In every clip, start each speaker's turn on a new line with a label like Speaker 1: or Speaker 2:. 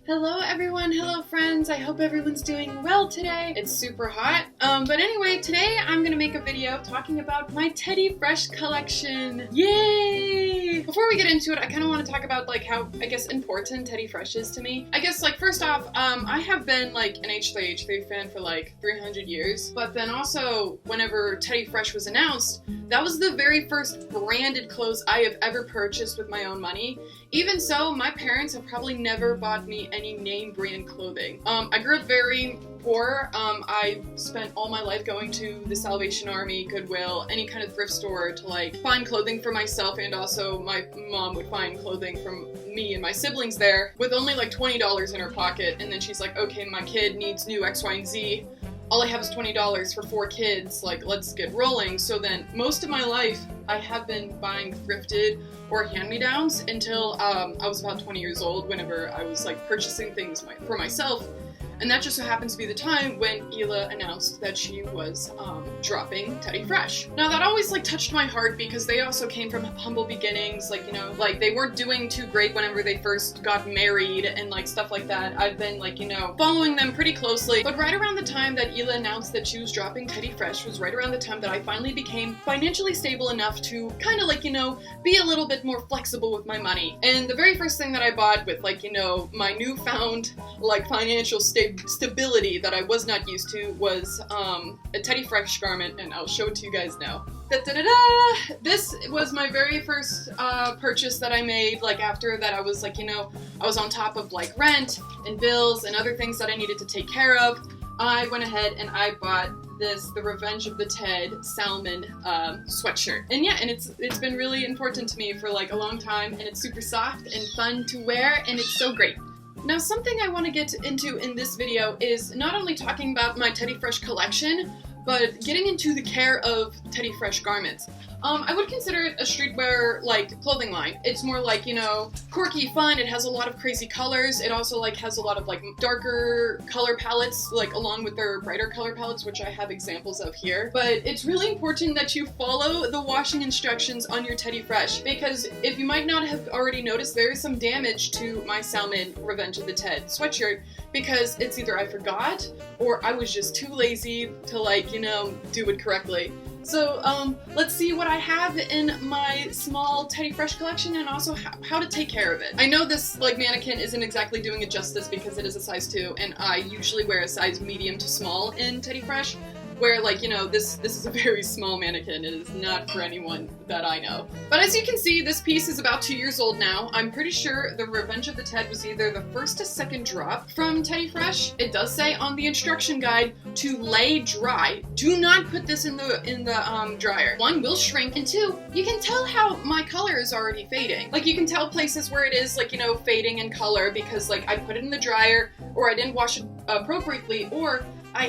Speaker 1: Hello everyone, hello friends, I hope everyone's doing well today. It's super hot, but anyway, today I'm gonna make a video talking about my Teddy Fresh collection. Yay! Before we get into it, I kind of want to talk about like how, I guess, important Teddy Fresh is to me. I guess like first off, I have been like an H3 fan for like 300 years, but then also whenever Teddy Fresh was announced, that was the very first branded clothes I have ever purchased with my own money. Even so, my parents have probably never bought me any name brand clothing. I grew up very poor. I spent all my life going to the Salvation Army, Goodwill, any kind of thrift store to like find clothing for myself, and also my mom would find clothing from me and my siblings there with only like $20 in her pocket, and then she's like, okay, my kid needs new X, Y, and Z. All I have is $20 for 4 kids, like, let's get rolling. So then, most of my life, I have been buying thrifted or hand-me-downs until I was about 20 years old, whenever I was, like, purchasing things for myself. And that just so happens to be the time when Hila announced that she was dropping Teddy Fresh. Now that always like touched my heart because they also came from humble beginnings, like, you know, like they weren't doing too great whenever they first got married and like stuff like that. I've been like, you know, following them pretty closely. But right around the time that Hila announced that she was dropping Teddy Fresh was right around the time that I finally became financially stable enough to kind of like, you know, be a little bit more flexible with my money. And the very first thing that I bought with like, you know, my newfound like financial stability that I was not used to was a Teddy Fresh garment, and I'll show it to you guys now. Da-da-da-da! This was my very first purchase that I made, like after that I was like, you know, I was on top of like rent and bills and other things that I needed to take care of. I went ahead and I bought this, the Revenge of the Ted salmon sweatshirt. And yeah, and it's been really important to me for like a long time, and it's super soft and fun to wear, and it's so great. Now, something I want to get into in this video is not only talking about my Teddy Fresh collection, but getting into the care of Teddy Fresh garments. I would consider it a streetwear, like, clothing line. It's more like, you know, quirky, fun. It has a lot of crazy colors. It also, like, has a lot of, like, darker color palettes, like, along with their brighter color palettes, which I have examples of here. But it's really important that you follow the washing instructions on your Teddy Fresh, because if you might not have already noticed, there is some damage to my salmon Revenge of the Ted sweatshirt, because it's either I forgot, or I was just too lazy to, like, you know, do it correctly. So, let's see what I have in my small Teddy Fresh collection, and also how to take care of it. I know this, like, mannequin isn't exactly doing it justice because it is a size 2, and I usually wear a size medium to small in Teddy Fresh, where, like, you know, this is a very small mannequin. It is not for anyone that I know. But as you can see, this piece is about 2 years old now. I'm pretty sure the Revenge of the Ted was either the first or second drop from Teddy Fresh. It does say on the instruction guide to lay dry. Do not put this in the dryer. 1, will shrink, and 2, you can tell how my color is already fading. Like, you can tell places where it is, like, you know, fading in color because, like, I put it in the dryer, or I didn't wash it appropriately, or I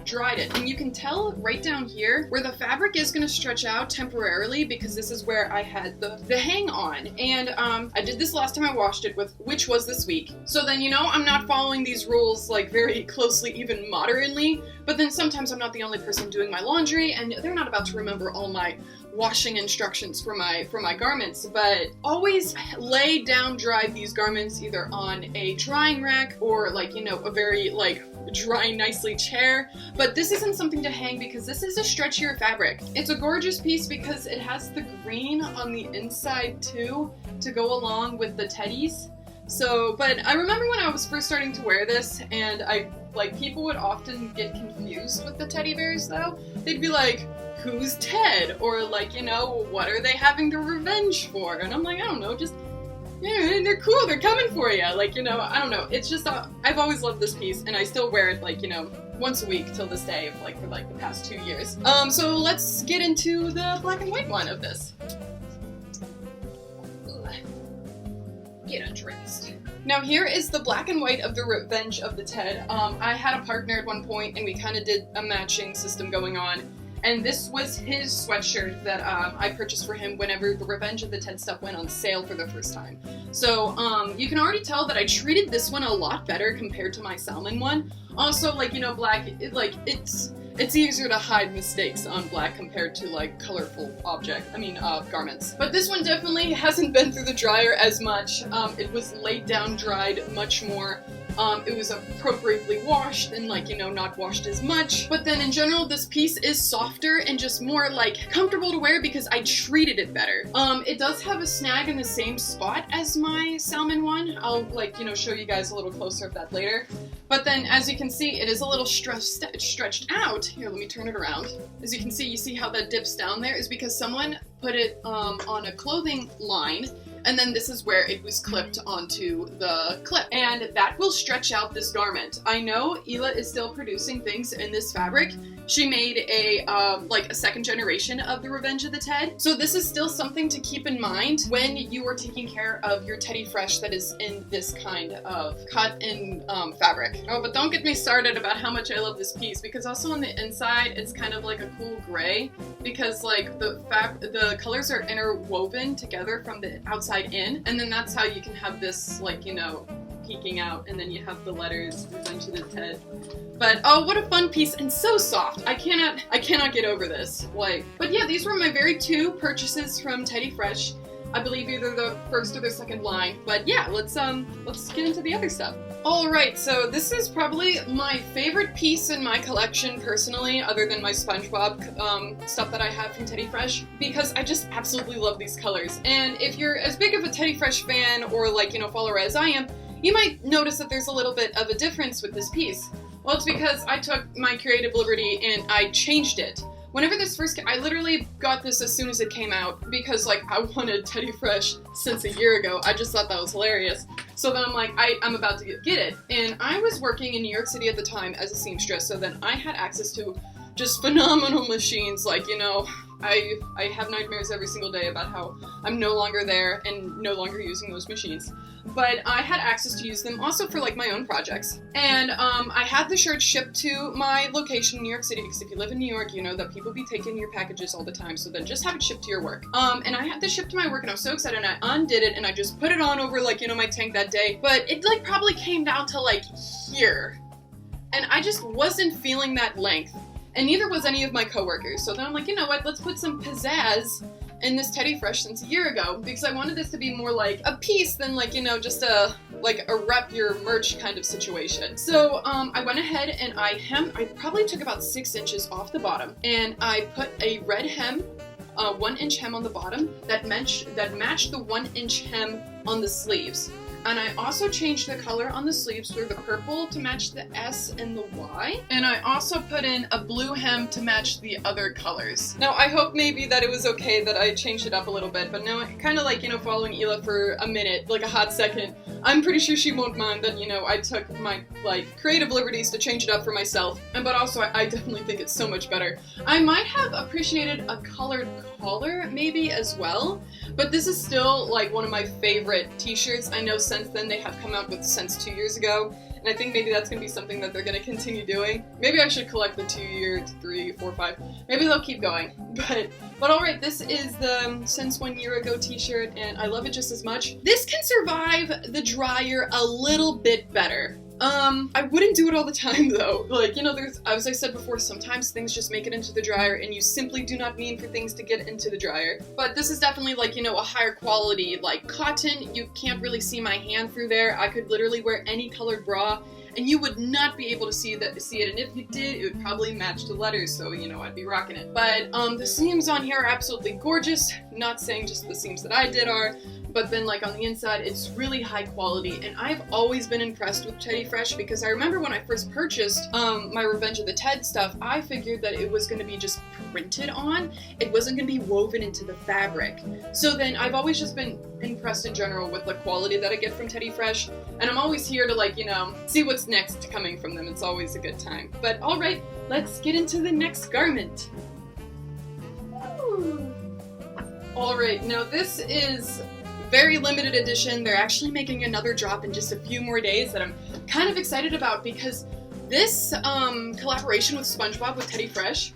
Speaker 1: dried it. And you can tell right down here where the fabric is going to stretch out temporarily, because this is where I had the hang on. And I did this last time I washed it, which was this week. So then, you know, I'm not following these rules like very closely, even moderately, but then sometimes I'm not the only person doing my laundry, and they're not about to remember all my washing instructions for my garments. But always lay down dry these garments either on a drying rack or, like, you know, a very like dry nicely chair. But this isn't something to hang because this is a stretchier fabric. It's a gorgeous piece because it has the green on the inside too to go along with the teddies. So, but I remember when I was first starting to wear this, and people would often get confused with the teddy bears though. They'd be like, who's Ted? Or like, you know, what are they having their revenge for? And I'm like, I don't know, just, yeah, they're cool, they're coming for you. Like, you know, I don't know. It's just, I've always loved this piece, and I still wear it, like, you know, once a week till this day, like, for like the past 2 years. So let's get into the black and white one of this. Get undressed. Now here is the black and white of the Revenge of the Ted. I had a partner at one point, and we kind of did a matching system going on. And this was his sweatshirt that I purchased for him whenever the Revenge of the Ted stuff went on sale for the first time. So you can already tell that I treated this one a lot better compared to my salmon one. Also, like, you know, black, it's It's easier to hide mistakes on black compared to like colorful garments. But this one definitely hasn't been through the dryer as much. It was laid down dried much more. It was appropriately washed and not washed as much. But then in general, this piece is softer and just more comfortable to wear because I treated it better. It does have a snag in the same spot as my salmon one. I'll show you guys a little closer of that later. But then as you can see, it is a little stretched out. Here, let me turn it around. As you can see, you see how that dips down there is because someone put it on a clothing line. And then this is where it was clipped onto the clip. And that will stretch out this garment. I know Hila is still producing things in this fabric. She made a second generation of the Revenge of the Ted. So this is still something to keep in mind when you are taking care of your Teddy Fresh that is in this kind of cotton fabric. Oh, but don't get me started about how much I love this piece because also on the inside, it's kind of like a cool gray because the colors are interwoven together from the outside in. And then that's how you can have this peeking out, and then you have the letters Revenge of the Ted. But oh, what a fun piece and so soft. I cannot get over this. But yeah, these were my very two purchases from Teddy Fresh. I believe either the first or the second line. But yeah, let's get into the other stuff. Alright, so this is probably my favorite piece in my collection personally, other than my SpongeBob stuff that I have from Teddy Fresh, because I just absolutely love these colors. And if you're as big of a Teddy Fresh fan or follower as I am, you might notice that there's a little bit of a difference with this piece. Well, it's because I took my creative liberty and I changed it. Whenever this first I literally got this as soon as it came out because I wanted Teddy Fresh since a year ago. I just thought that was hilarious. So then I'm like, I'm about to get it. And I was working in New York City at the time as a seamstress, so then I had access to just phenomenal machines. I have nightmares every single day about how I'm no longer there and no longer using those machines. But I had access to use them also for my own projects. And I had the shirt shipped to my location in New York City because if you live in New York, you know that people be taking your packages all the time. So then just have it shipped to your work. And I had this shipped to my work and I was so excited and I undid it and I just put it on over my tank that day. But it probably came down to here. And I just wasn't feeling that length. And neither was any of my coworkers. So then I'm like, you know what, let's put some pizzazz in this Teddy Fresh since a year ago because I wanted this to be more like a piece than just a rep your merch kind of situation. So I went ahead and I probably took about 6 inches off the bottom and I put a red hem, 1-inch hem on the bottom that matched the 1-inch hem on the sleeves. And I also changed the color on the sleeves for the purple to match the S and the Y. And I also put in a blue hem to match the other colors. Now, I hope maybe that it was okay that I changed it up a little bit, but no, kind of following Hila for a minute, a hot second. I'm pretty sure she won't mind that, I took my, creative liberties to change it up for myself. But also, I definitely think it's so much better. I might have appreciated a colored collar, maybe, as well. But this is still, one of my favorite t-shirts. I know since then they have come out with since 2 years ago. And I think maybe that's going to be something that they're going to continue doing. Maybe I should collect the 2 year, 3, 4, 5. Maybe they'll keep going. But alright, this is the since 1 year ago t-shirt and I love it just as much. This can survive the dryer a little bit better. I wouldn't do it all the time though. There's, as I said before, sometimes things just make it into the dryer and you simply do not mean for things to get into the dryer. But this is definitely a higher quality, cotton. You can't really see my hand through there. I could literally wear any colored bra and you would not be able to see it. And if you did, it would probably match the letters. So, I'd be rocking it. But, the seams on here are absolutely gorgeous. Not saying just the seams that I did are, but then on the inside, it's really high quality. And I've always been impressed with Teddy Fresh because I remember when I first purchased my Revenge of the Ted stuff, I figured that it was going to be just printed on. It wasn't going to be woven into the fabric. So then I've always just been impressed in general with the quality that I get from Teddy Fresh. And I'm always here to see what's next coming from them. It's always a good time. But alright, let's get into the next garment. Alright, now this is very limited edition. They're actually making another drop in just a few more days that I'm kind of excited about because this collaboration with SpongeBob with Teddy Fresh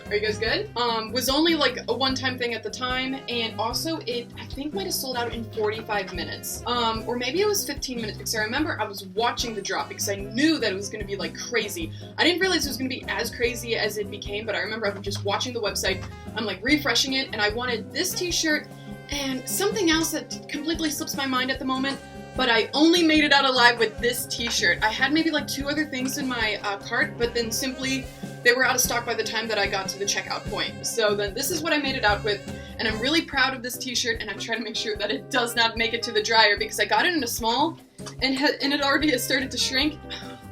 Speaker 1: Are you guys good? Was only like a one-time thing at the time, and also it, I think, might have sold out in 45 minutes. Or maybe it was 15 minutes, because I remember I was watching the drop because I knew that it was gonna be like crazy. I didn't realize it was gonna be as crazy as it became, but I remember I was just watching the website, I'm like refreshing it, and I wanted this t-shirt and something else that completely slips my mind at the moment, but I only made it out alive with this t-shirt. I had maybe like 2 other things in my cart, but then simply they were out of stock by the time that I got to the checkout point. So then this is what I made it out with, and I'm really proud of this t-shirt, and I'm trying to make sure that it does not make it to the dryer because I got it in a small, and it already has started to shrink.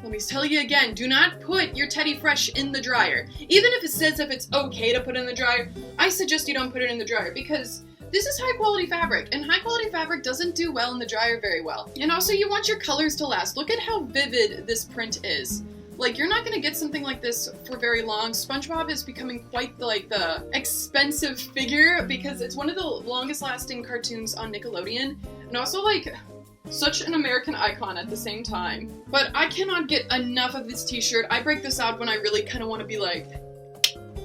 Speaker 1: Let me tell you again, do not put your Teddy Fresh in the dryer. Even if it says if it's okay to put it in the dryer, I suggest you don't put it in the dryer because this is high quality fabric, and high quality fabric doesn't do well in the dryer very well. And also you want your colors to last. Look at how vivid this print is. Like, you're not gonna get something like this for very long. SpongeBob is becoming quite like the expensive figure because it's one of the longest lasting cartoons on Nickelodeon, and also like such an American icon at the same time. But I cannot get enough of this t-shirt. I break this out when I really kind of want to be like,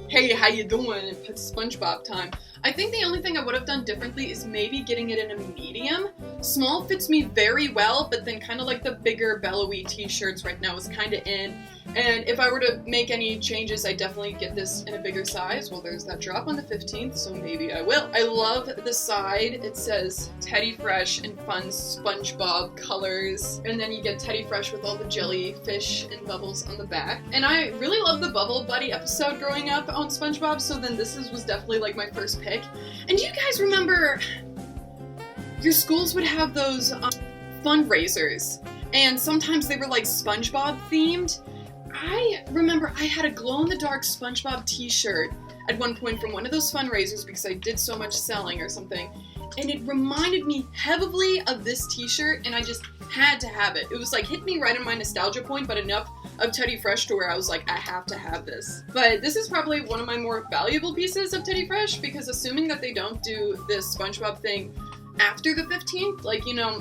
Speaker 1: hey, how you doing? It's SpongeBob time. I think the only thing I would have done differently is maybe getting it in a medium. Small fits me very well, but then kind of like the bigger bellowy t-shirts right now is kind of in. And if I were to make any changes, I'd definitely get this in a bigger size. Well, there's that drop on the 15th, so maybe I will. I love the side. It says Teddy Fresh in fun SpongeBob colors. And then you get Teddy Fresh with all the jellyfish and bubbles on the back. And I really love the Bubble Buddy episode growing up on SpongeBob, so then this was definitely like my first pick. And do you guys remember your schools would have those fundraisers, and sometimes they were like SpongeBob themed? I remember I had a glow-in-the-dark SpongeBob t-shirt at one point from one of those fundraisers because I did so much selling or something, and it reminded me heavily of this t-shirt, and I just had to have it. It was like hit me right on my nostalgia point, but enough of Teddy Fresh to where I was like, I have to have this. But this is probably one of my more valuable pieces of Teddy Fresh because assuming that they don't do this SpongeBob thing after the 15th, like, you know,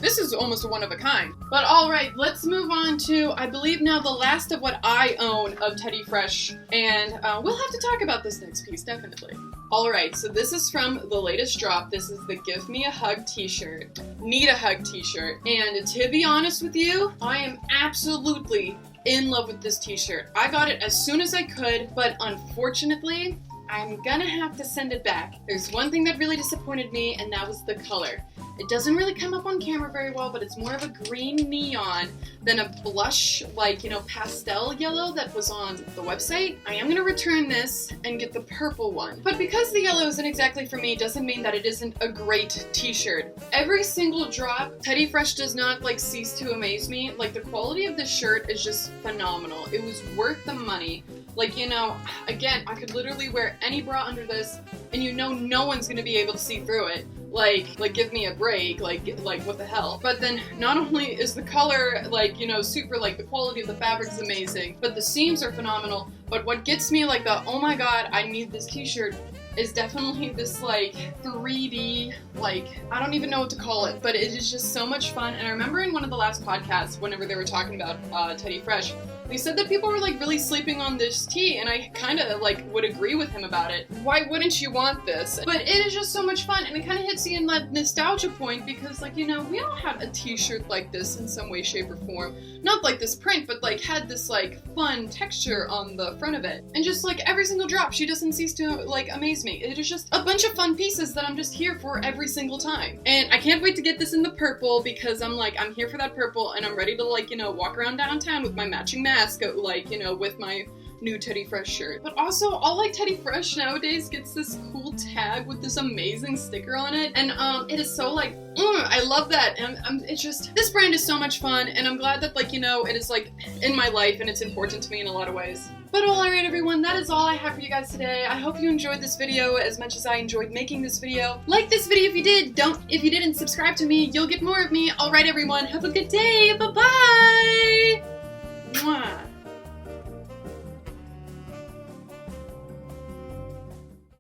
Speaker 1: this is almost a one of a kind. But alright, let's move on to, I believe now, the last of what I own of Teddy Fresh, and we'll have to talk about this next piece, definitely. Alright, so this is from the latest drop. This is the Give Me a Hug t-shirt. Need a Hug t-shirt. And to be honest with you, I am absolutely in love with this t-shirt. I got it as soon as I could, but unfortunately, I'm gonna have to send it back. There's one thing that really disappointed me, and that was the color. It doesn't really come up on camera very well, but it's more of a green neon than a blush, like, you know, pastel yellow that was on the website. I am gonna return this and get the purple one. But because the yellow isn't exactly for me, doesn't mean that it isn't a great t-shirt. Every single drop, Teddy Fresh does not, like, cease to amaze me. Like, the quality of this shirt is just phenomenal. It was worth the money. Like, you know, again, I could literally wear any bra under this, and you know no one's gonna be able to see through it. Like, give me a break, like, what the hell. But then, not only is the color, like, you know, super, like, the quality of the fabric is amazing, but the seams are phenomenal, but what gets me, like, the, oh my god, I need this t-shirt, is definitely this, like, 3D, like, I don't even know what to call it, but it is just so much fun. And I remember in one of the last podcasts, whenever they were talking about Teddy Fresh, they said that people were, like, really sleeping on this tee, and I kind of, like, would agree with him about it. Why wouldn't you want this? But it is just so much fun, and it kind of hits you in that nostalgia point because, like, you know, we all had a t-shirt like this in some way, shape, or form. Not like this print, but, like, had this, like, fun texture on the front of it. And just, like, every single drop, she doesn't cease to, like, amaze me. It is just a bunch of fun pieces that I'm just here for every single time. And I can't wait to get this in the purple because I'm, like, I'm here for that purple, and I'm ready to, like, you know, walk around downtown with my matching mask, like, you know, with my new Teddy Fresh shirt. But also, all like Teddy Fresh nowadays gets this cool tag with this amazing sticker on it, and it is so like, I love that, and it's just, this brand is so much fun, and I'm glad that, like, you know, it is like in my life and it's important to me in a lot of ways. But alright everyone, that is all I have for you guys today. I hope you enjoyed this video as much as I enjoyed making this video. Like this video if you did, if you didn't subscribe to me, you'll get more of me. Alright everyone, have a good day, bye bye!